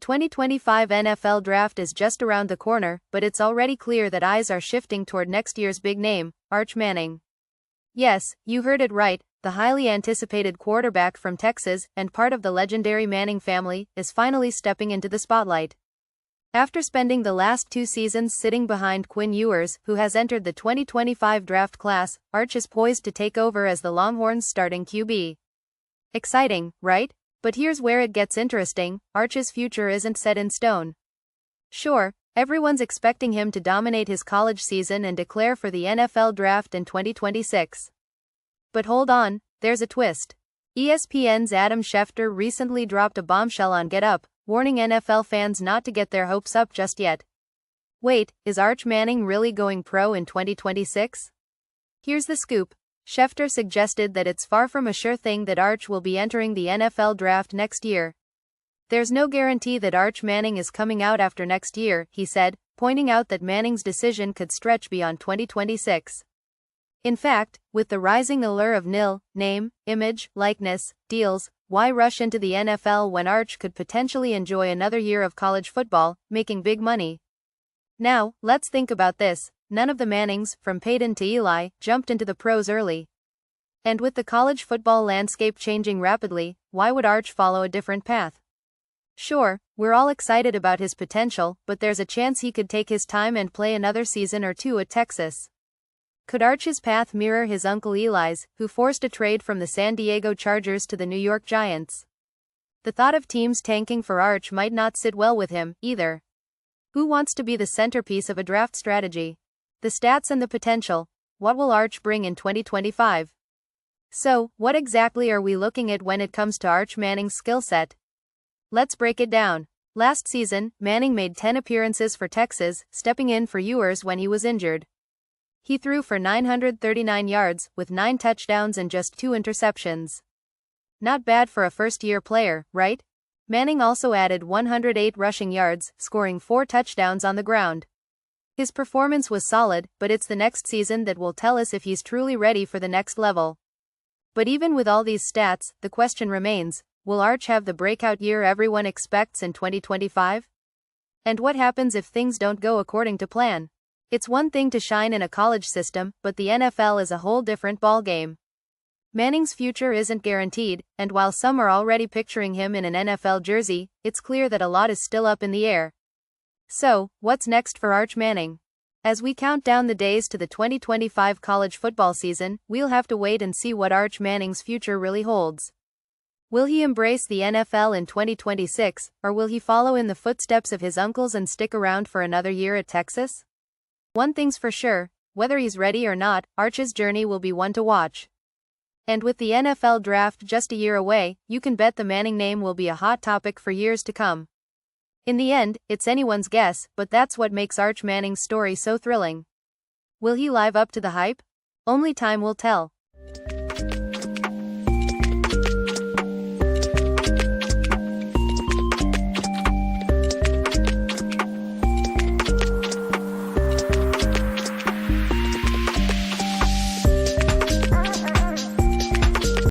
2025 NFL Draft is just around the corner, but it's already clear that eyes are shifting toward next year's big name, Arch Manning. Yes, you heard it right, the highly anticipated quarterback from Texas, and part of the legendary Manning family, is finally stepping into the spotlight. After spending the last 2 seasons sitting behind Quinn Ewers, who has entered the 2025 draft class, Arch is poised to take over as the Longhorns' starting QB. Exciting, right? But here's where it gets interesting, Arch's future isn't set in stone. Sure, everyone's expecting him to dominate his college season and declare for the NFL draft in 2026. But hold on, there's a twist. ESPN's Adam Schefter recently dropped a bombshell on Get Up, warning NFL fans not to get their hopes up just yet. Wait, is Arch Manning really going pro in 2026? Here's the scoop. Schefter suggested that it's far from a sure thing that Arch will be entering the NFL draft next year. There's no guarantee that Arch Manning is coming out after next year, he said, pointing out that Manning's decision could stretch beyond 2026. In fact, with the rising allure of name, image, likeness, deals, why rush into the NFL when Arch could potentially enjoy another year of college football, making big money? Now, let's think about this. None of the Mannings, from Peyton to Eli, jumped into the pros early. And with the college football landscape changing rapidly, why would Arch follow a different path? Sure, we're all excited about his potential, but there's a chance he could take his time and play another season or two at Texas. Could Arch's path mirror his uncle Eli's, who forced a trade from the San Diego Chargers to the New York Giants? The thought of teams tanking for Arch might not sit well with him, either. Who wants to be the centerpiece of a draft strategy? The stats and the potential. What will Arch bring in 2025? So, what exactly are we looking at when it comes to Arch Manning's skill set? Let's break it down. Last season, Manning made 10 appearances for Texas, stepping in for Ewers when he was injured. He threw for 939 yards, with 9 touchdowns and just 2 interceptions. Not bad for a first-year player, right? Manning also added 108 rushing yards, scoring 4 touchdowns on the ground. His performance was solid, but it's the next season that will tell us if he's truly ready for the next level. But even with all these stats, the question remains, will Arch have the breakout year everyone expects in 2025? And what happens if things don't go according to plan? It's one thing to shine in a college system, but the NFL is a whole different ballgame. Manning's future isn't guaranteed, and while some are already picturing him in an NFL jersey, it's clear that a lot is still up in the air. So, what's next for Arch Manning? As we count down the days to the 2025 college football season, we'll have to wait and see what Arch Manning's future really holds. Will he embrace the NFL in 2026, or will he follow in the footsteps of his uncles and stick around for another year at Texas? One thing's for sure, whether he's ready or not, Arch's journey will be one to watch. And with the NFL draft just a year away, you can bet the Manning name will be a hot topic for years to come. In the end, it's anyone's guess, but that's what makes Arch Manning's story so thrilling. Will he live up to the hype? Only time will tell.